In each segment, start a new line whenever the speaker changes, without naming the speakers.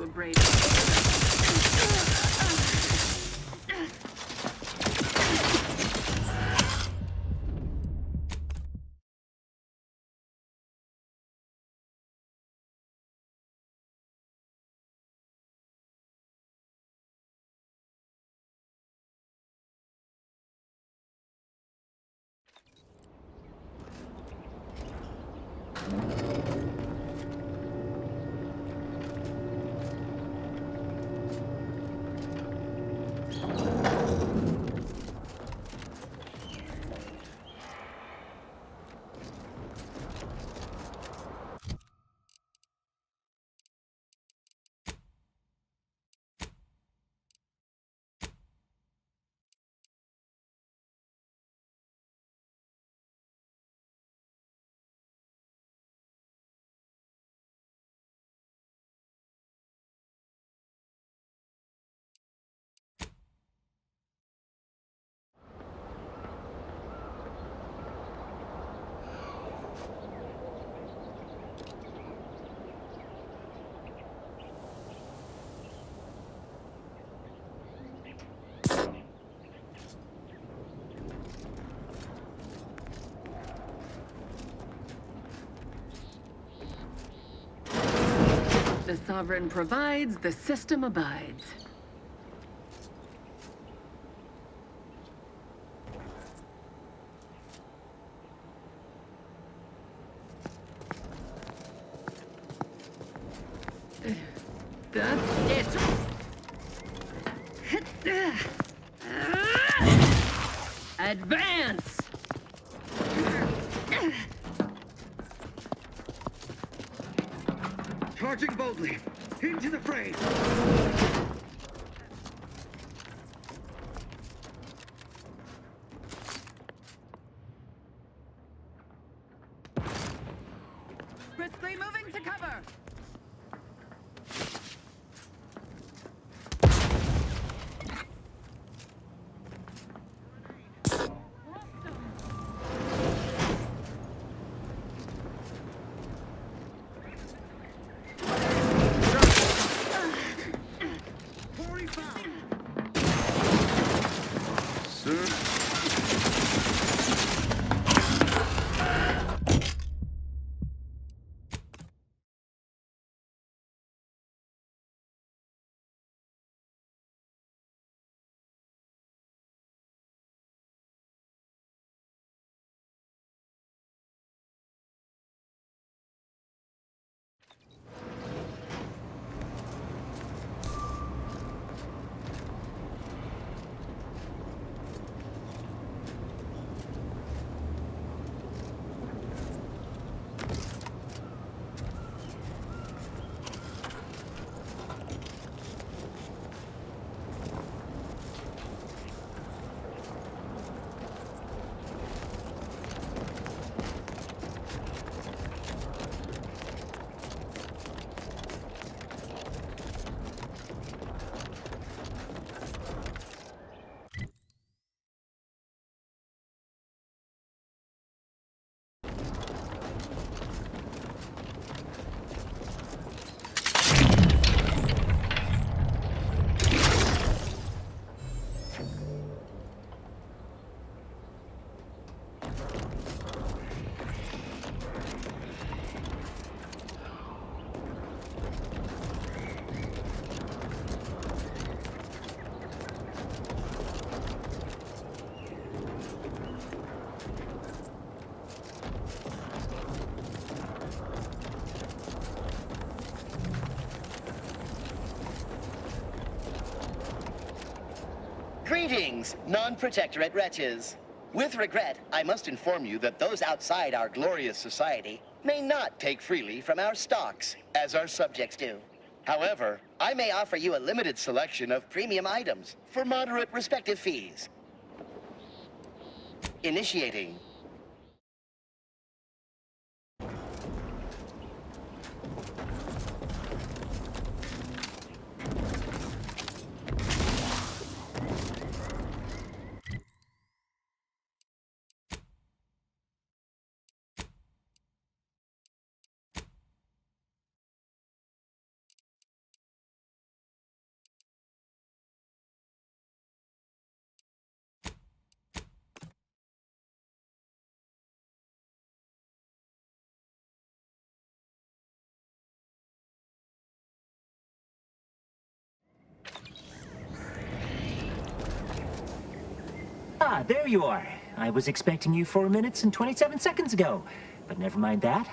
celebrate. The sovereign provides, the system abides. That's it. Advance!
Charging boldly! Into the fray!
Briskly moving to cover!
Greetings, non-protectorate wretches. With regret, I must inform you that those outside our glorious society may not take freely from our stocks, as our subjects do. However, I may offer you a limited selection of premium items for moderate respective fees. Initiating
Ah, there you are. I was expecting you 4 minutes and 27 seconds ago. But never mind that.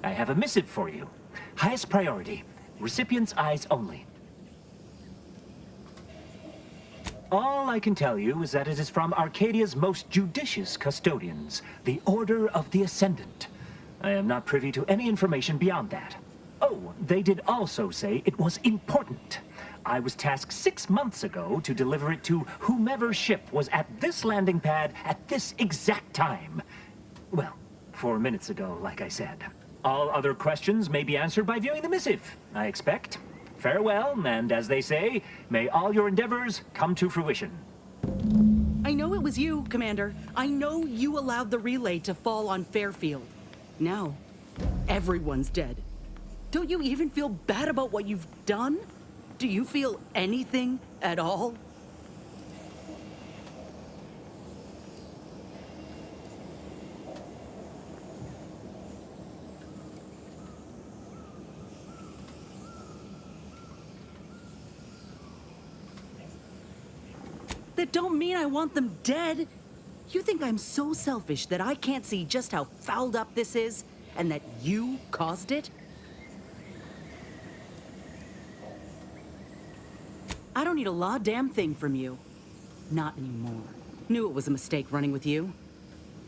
I have a missive for you. Highest priority. Recipient's eyes only. All I can tell you is that it is from Arcadia's most judicious custodians, the Order of the Ascendant. I am not privy to any information beyond that. Oh, they did also say it was important. I was tasked 6 months ago to deliver it to whomever ship was at this landing pad at this exact time. Well, 4 minutes ago, like I said. All other questions may be answered by viewing the missive, I expect. Farewell, and as they say, may all your endeavors come to fruition.
I know it was you, Commander. I know you allowed the relay to fall on Fairfield. Now, everyone's dead. Don't you even feel bad about what you've done? Do you feel anything at all? That don't mean I want them dead. You think I'm so selfish that I can't see just how fouled up this is, and that you caused it? I don't need a damn thing from you. Not anymore. Knew it was a mistake running with you.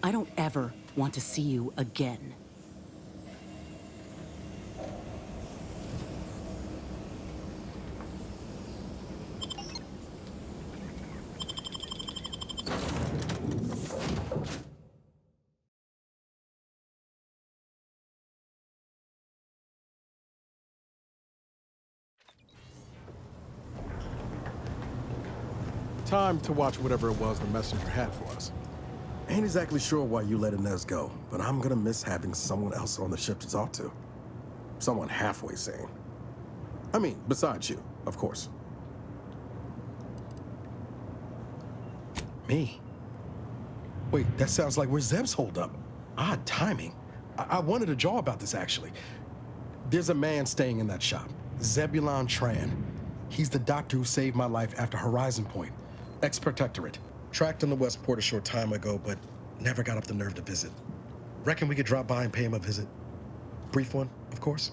I don't ever want to see you again.
Time to watch whatever it was the messenger had for us.
Ain't exactly sure why you let Inez go, but I'm gonna miss having someone else on the ship to talk to. Someone halfway sane. I mean, besides you, of course. Me? Wait, that sounds like where Zeb's holed up. Odd timing. I wanted a jaw about this, actually. There's a man staying in that shop, Zebulon Tran. He's the doctor who saved my life after Horizon Point. Ex-protectorate. Tracked in the Westport a short time ago, but never got up the nerve to visit. Reckon we could drop by and pay him a visit? Brief one, of course.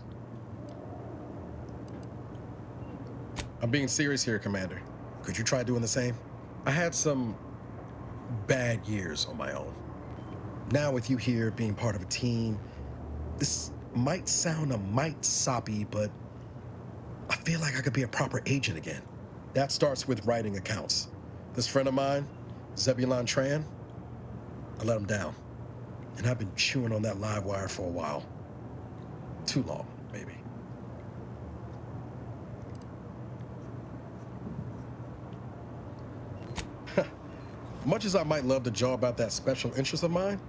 I'm being serious here, Commander. Could you try doing the same? I had some bad years on my own. Now with you here being part of a team, this might sound a mite soppy, but I feel like I could be a proper agent again. That starts with writing accounts. This friend of mine, Zebulon Tran, I let him down. And I've been chewing on that live wire for a while. Too long, maybe. Much as I might love to jaw about that special interest of mine,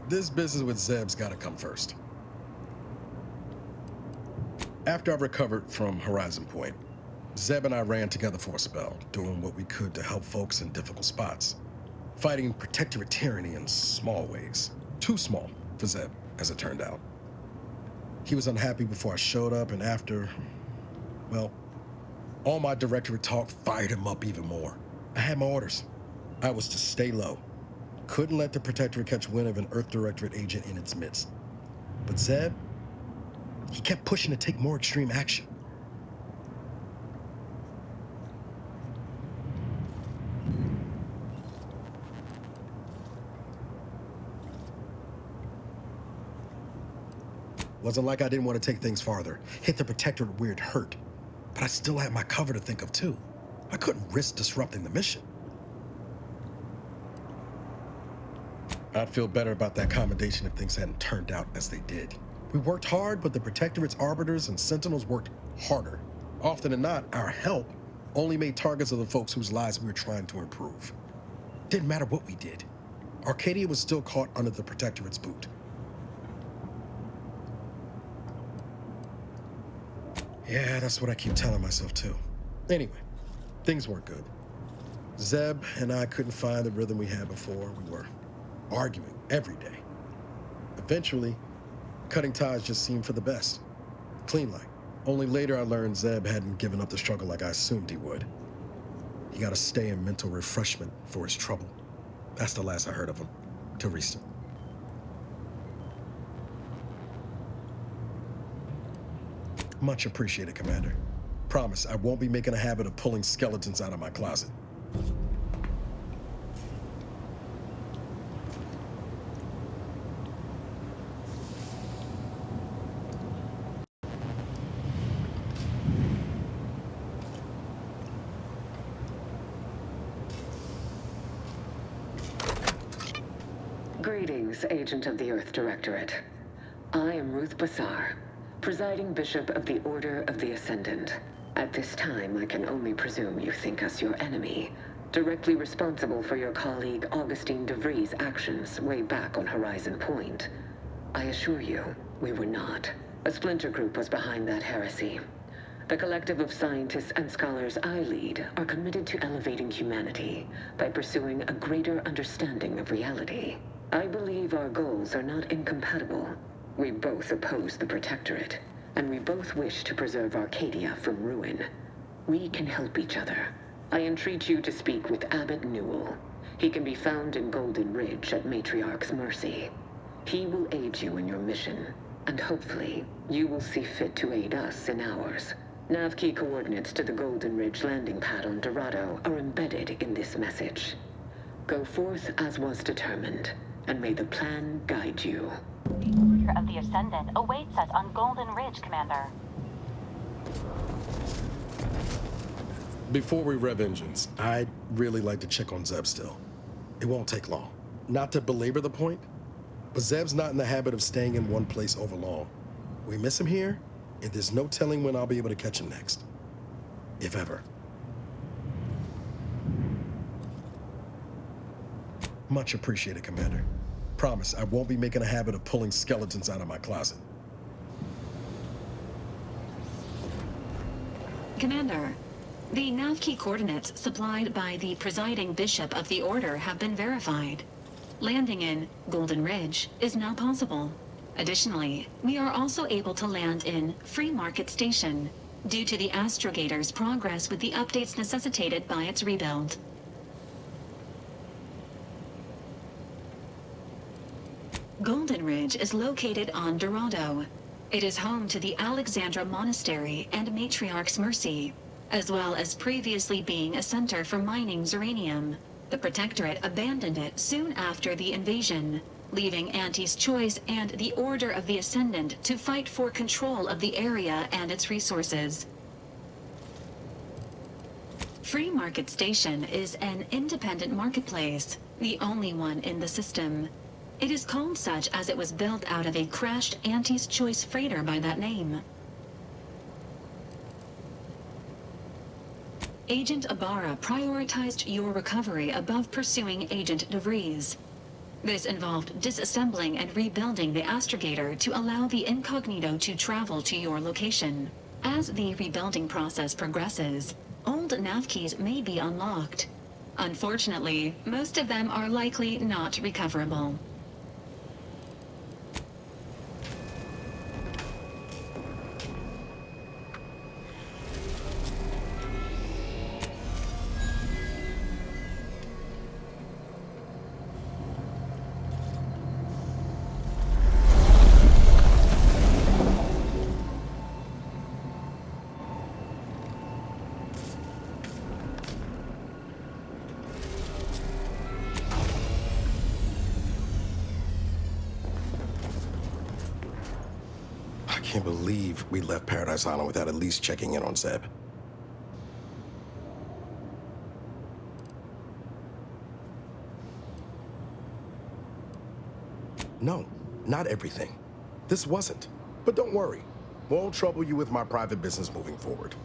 this business with Zeb's gotta come first. After I recovered from Horizon Point, Zeb and I ran together for a spell, doing what we could to help folks in difficult spots. Fighting protectorate tyranny in small ways. Too small for Zeb, as it turned out. He was unhappy before I showed up, and after, well, all my directorate talk fired him up even more. I had my orders. I was to stay low. Couldn't let the protectorate catch wind of an Earth Directorate agent in its midst. But Zeb, he kept pushing to take more extreme action. Wasn't like I didn't want to take things farther, hit the protectorate where it hurt. But I still had my cover to think of too. I couldn't risk disrupting the mission. I'd feel better about that commendation if things hadn't turned out as they did. We worked hard, but the protectorate's arbiters and sentinels worked harder. Often than not, our help only made targets of the folks whose lives we were trying to improve. Didn't matter what we did. Arcadia was still caught under the protectorate's boot. Yeah, that's what I keep telling myself too. Anyway, things weren't good. Zeb and I couldn't find the rhythm we had before. We were arguing every day. Eventually, cutting ties just seemed for the best. Clean like. Only later I learned Zeb hadn't given up the struggle like I assumed he would. He got to stay in mental refreshment for his trouble. That's the last I heard of him. Teresa. Much appreciated, Commander. Promise, I won't be making a habit of pulling skeletons out of my closet.
Greetings, Agent of the Earth Directorate. I am Ruth Bassar, presiding Bishop of the Order of the Ascendant. At this time, I can only presume you think us your enemy, directly responsible for your colleague Augustine DeVries' actions way back on Horizon Point. I assure you, we were not. A splinter group was behind that heresy. The collective of scientists and scholars I lead are committed to elevating humanity by pursuing a greater understanding of reality. I believe our goals are not incompatible. We both oppose the Protectorate, and we both wish to preserve Arcadia from ruin. We can help each other. I entreat you to speak with Abbot Newell. He can be found in Golden Ridge at Matriarch's Mercy. He will aid you in your mission, and hopefully, you will see fit to aid us in ours. Nav key coordinates to the Golden Ridge landing pad on Dorado are embedded in this message. Go forth as was determined, and may the plan guide you.
The Order of the Ascendant awaits us on Golden Ridge, Commander.
Before we rev engines, I'd really like to check on Zeb still. It won't take long. Not to belabor the point, but Zeb's not in the habit of staying in one place over long. We miss him here, and there's no telling when I'll be able to catch him next. If ever. Much appreciated, Commander. Promise, I won't be making a habit of pulling skeletons out of my closet.
Commander, the nav key coordinates supplied by the presiding bishop of the Order have been verified. Landing in Golden Ridge is now possible. Additionally, we are also able to land in Free Market Station due to the astrogator's progress with the updates necessitated by its rebuild. Golden Ridge is located on Dorado. It is home to the Alexandra Monastery and Matriarch's Mercy, as well as previously being a center for mining uranium. The Protectorate abandoned it soon after the invasion, leaving Auntie's Choice and the Order of the Ascendant to fight for control of the area and its resources. Free Market Station is an independent marketplace, the only one in the system. It is called such as it was built out of a crashed Auntie's Choice freighter by that name. Agent Ibarra prioritized your recovery above pursuing Agent DeVries. This involved disassembling and rebuilding the astrogator to allow the incognito to travel to your location. As the rebuilding process progresses, old nav keys may be unlocked. Unfortunately, most of them are likely not recoverable.
I can't believe we left Paradise Island without at least checking in on Zeb. No, not everything. This wasn't. But don't worry. Won't trouble you with my private business moving forward.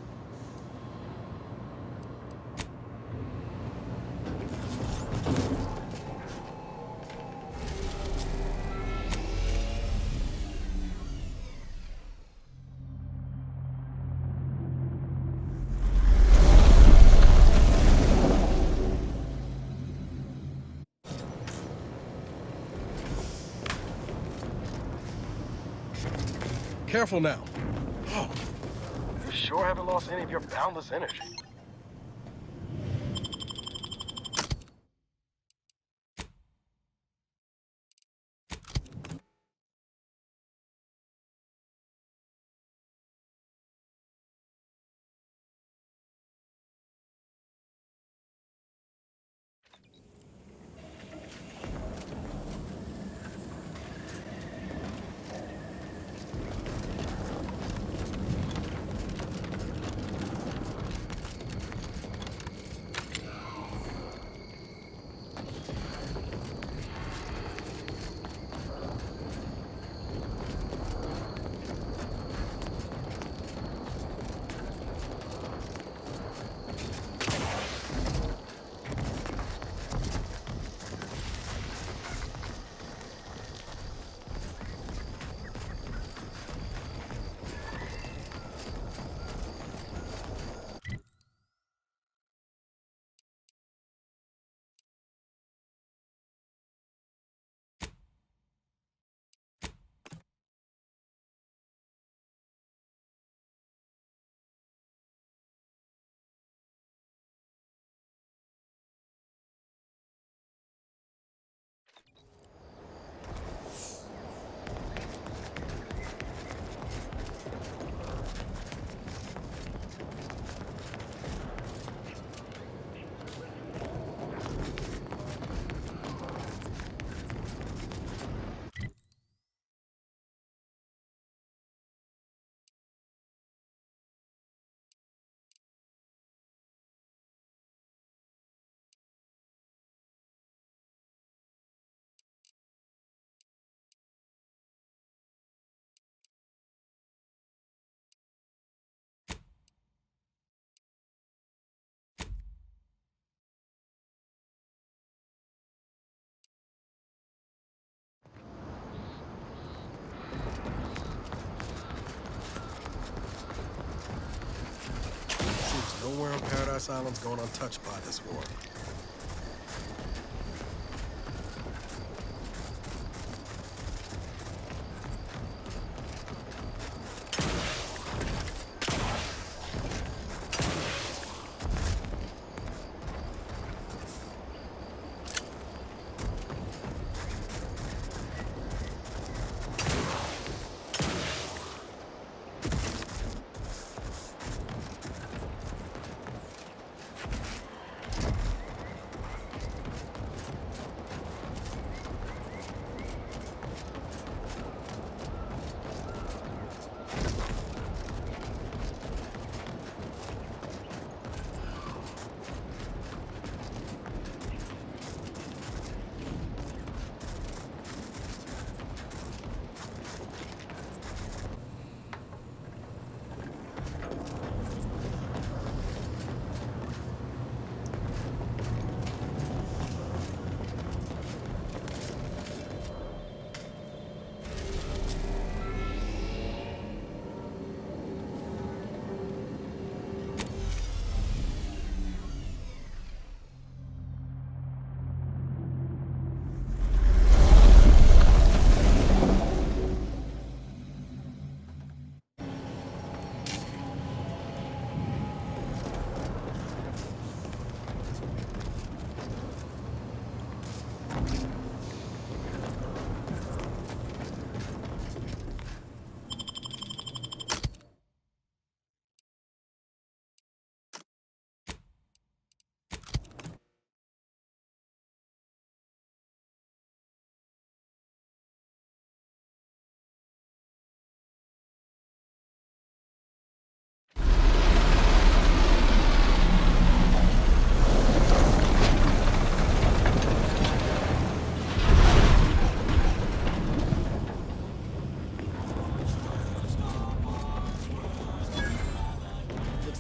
Careful now. Oh, you sure haven't lost any of your boundless energy. Nowhere on Paradise Island's going untouched by this war.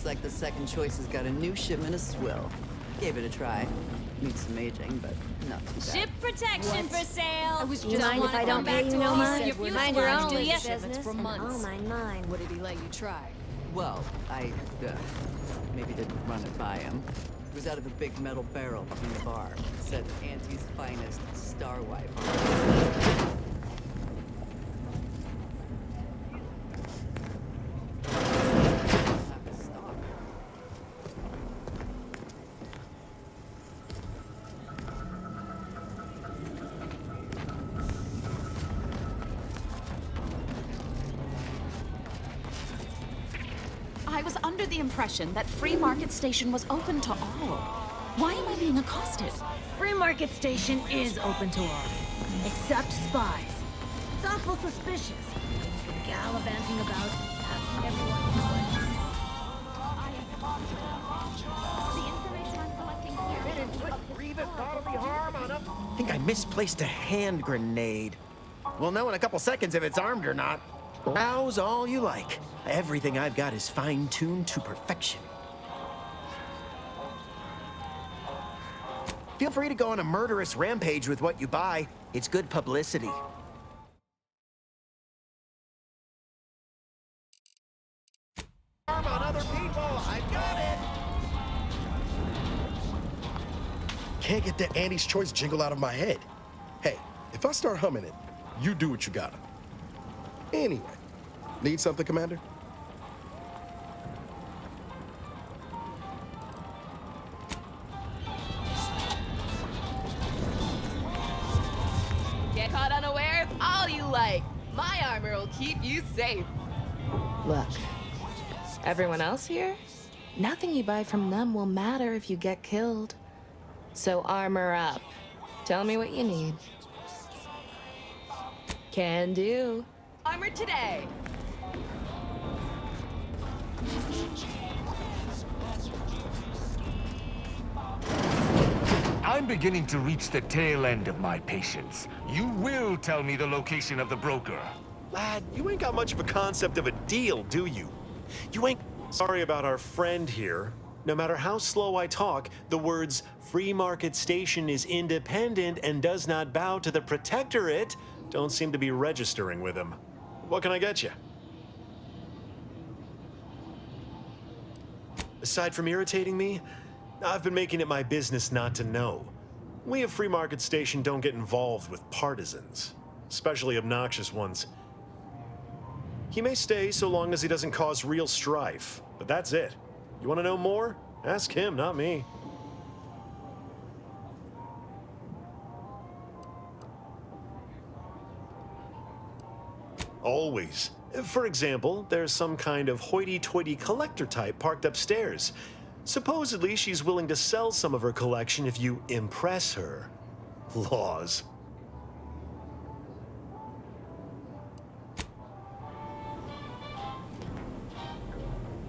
Like the second choice has got a new shipment of swill. Gave it a try. Needs some aging, but not too bad.
Ship protection for sale.
I was just mind if I don't pay you no mind? Mind your own business, and I'll mind mine.
What did he let you try?
Well, I maybe didn't run it by him. It was out of a big metal barrel behind the bar. Said Auntie's finest star wife.
I was under the impression that Free Market Station was open to all. Why am I being accosted?
Free Market Station is open to all, except spies. It's awful suspicious. Gallivanting about, asking everyone
The information I'm collecting here.
I think I misplaced a hand grenade. We'll know in a couple seconds if it's armed or not. Browse all you like. Everything I've got is fine-tuned to perfection. Feel free to go on a murderous rampage with what you buy. It's good publicity. Harm on other people! I've got it!
Can't get that Andy's Choice jingle out of my head. Hey, if I start humming it, you do what you gotta. Anyway, need something, Commander?
Get caught unawares all you like. My armor will keep you safe. Look, everyone else here? Nothing you buy from them will matter if you get killed. So armor up. Tell me what you need. Can do. Armor today.
I'm beginning to reach the tail end of my patience. You will tell me the location of the broker.
Lad, you ain't got much of a concept of a deal, do you? You ain't sorry about our friend here. No matter how slow I talk, the words Free Market Station is independent and does not bow to the Protectorate don't seem to be registering with him. What can I get you? Aside from irritating me, I've been making it my business not to know. We at Free Market Station don't get involved with partisans, especially obnoxious ones. He may stay so long as he doesn't cause real strife, but that's it. You want to know more? Ask him, not me. Always. For example, there's some kind of hoity-toity collector type parked upstairs. Supposedly, she's willing to sell some of her collection if you impress her. Laws.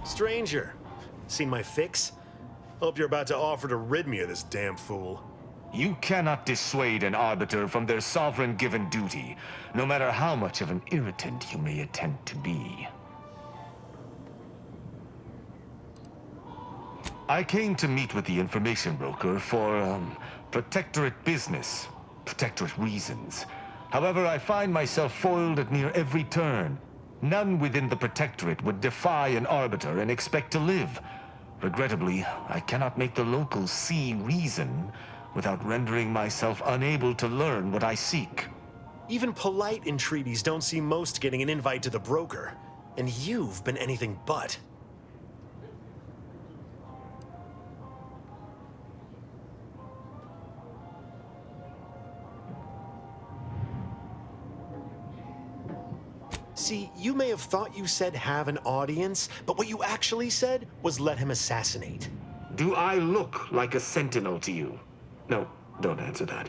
Stranger, seen my fix? Hope you're about to offer to rid me of this damn fool.
You cannot dissuade an arbiter from their sovereign-given duty, no matter how much of an irritant you may attempt to be. I came to meet with the information broker for, protectorate business, protectorate reasons. However, I find myself foiled at near every turn. None within the protectorate would defy an arbiter and expect to live. Regrettably, I cannot make the locals see reason without rendering myself unable to learn what I seek.
Even polite entreaties don't see most getting an invite to the broker, and you've been anything but. See, you may have thought you said have an audience, but what you actually said was let him assassinate.
Do I look like a sentinel to you? No, don't answer that.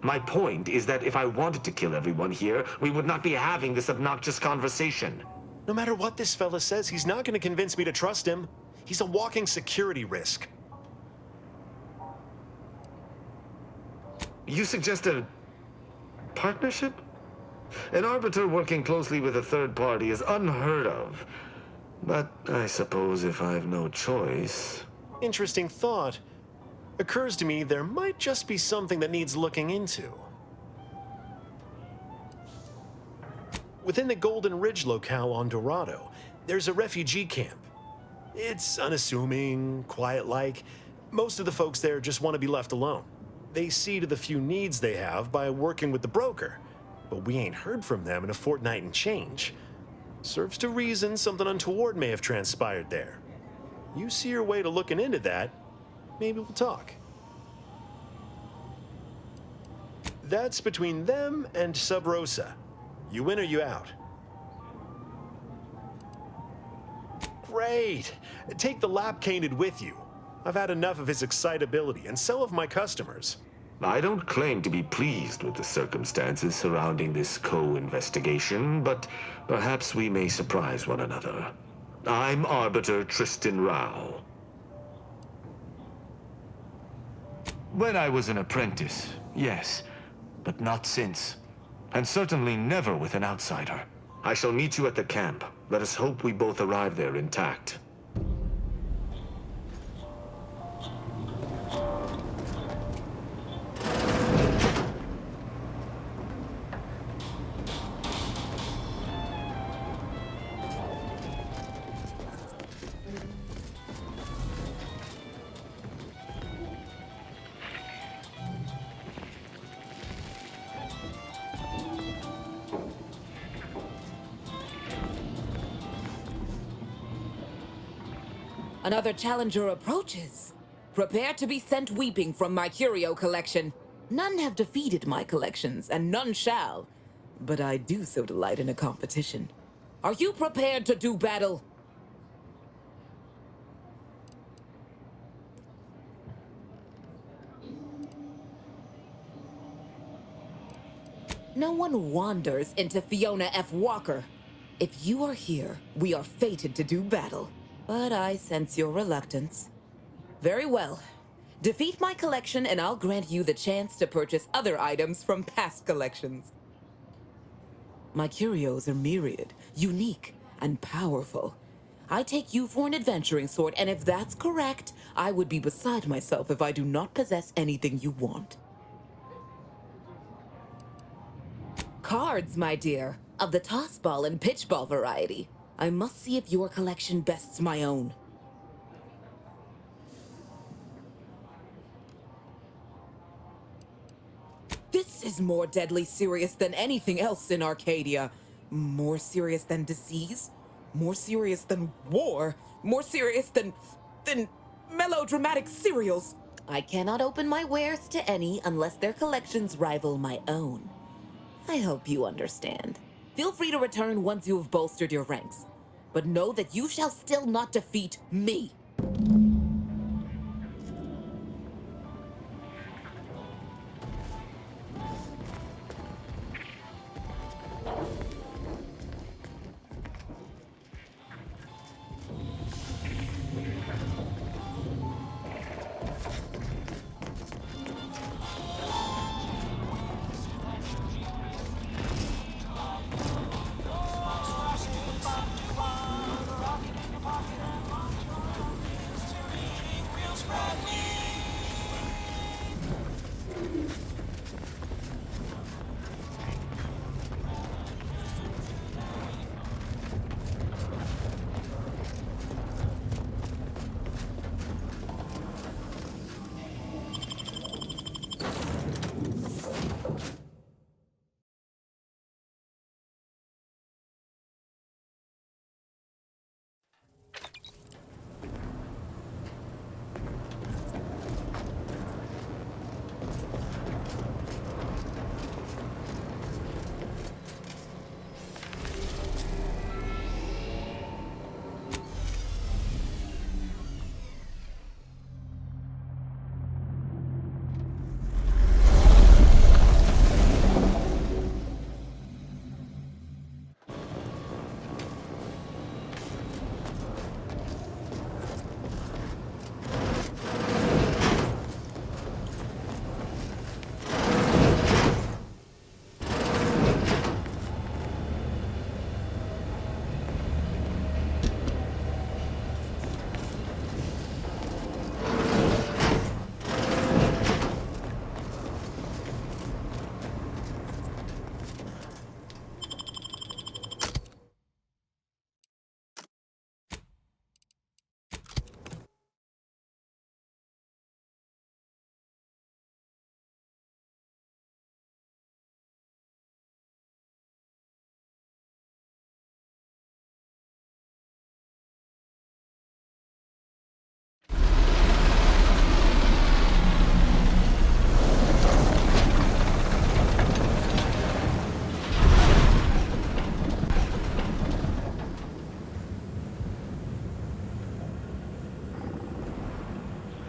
My point is that if I wanted to kill everyone here, we would not be having this obnoxious conversation.
No matter what this fella says, he's not going to convince me to trust him. He's a walking security risk.
You suggest a partnership? An arbiter working closely with a third party is unheard of. But I suppose if I've no choice...
Interesting thought. Occurs to me there might just be something that needs looking into. Within the Golden Ridge locale on Dorado, there's a refugee camp. It's unassuming, quiet-like. Most of the folks there just want to be left alone. They see to the few needs they have by working with the broker. But we ain't heard from them in a fortnight and change. Serves to reason something untoward may have transpired there. You see your way to looking into that, maybe we'll talk. That's between them and Sub Rosa. You in or you out? Great! Take the lap-caned with you. I've had enough of his excitability, and so have my customers.
I don't claim to be pleased with the circumstances surrounding this co-investigation, but perhaps we may surprise one another. I'm Arbiter Tristan Rao. When I was an apprentice, yes, but not since. And certainly never with an outsider. I shall meet you at the camp. Let us hope we both arrive there intact.
Another challenger approaches. Prepare to be sent weeping from my curio collection. None have defeated my collections, and none shall. But I do so delight in a competition. Are you prepared to do battle? No one wanders into Fiona F. Walker. If you are here, we are fated to do battle. But I sense your reluctance. Very well. Defeat my collection and I'll grant you the chance to purchase other items from past collections. My curios are myriad, unique, and powerful. I take you for an adventuring sort, and if that's correct, I would be beside myself if I do not possess anything you want. Cards, my dear, of the tossball and pitchball variety. I must see if your collection bests my own. This is more deadly serious than anything else in Arcadia. More serious than disease. More serious than war. More serious than melodramatic serials. I cannot open my wares to any unless their collections rival my own. I hope you understand. Feel free to return once you have bolstered your ranks. But know that you shall still not defeat me.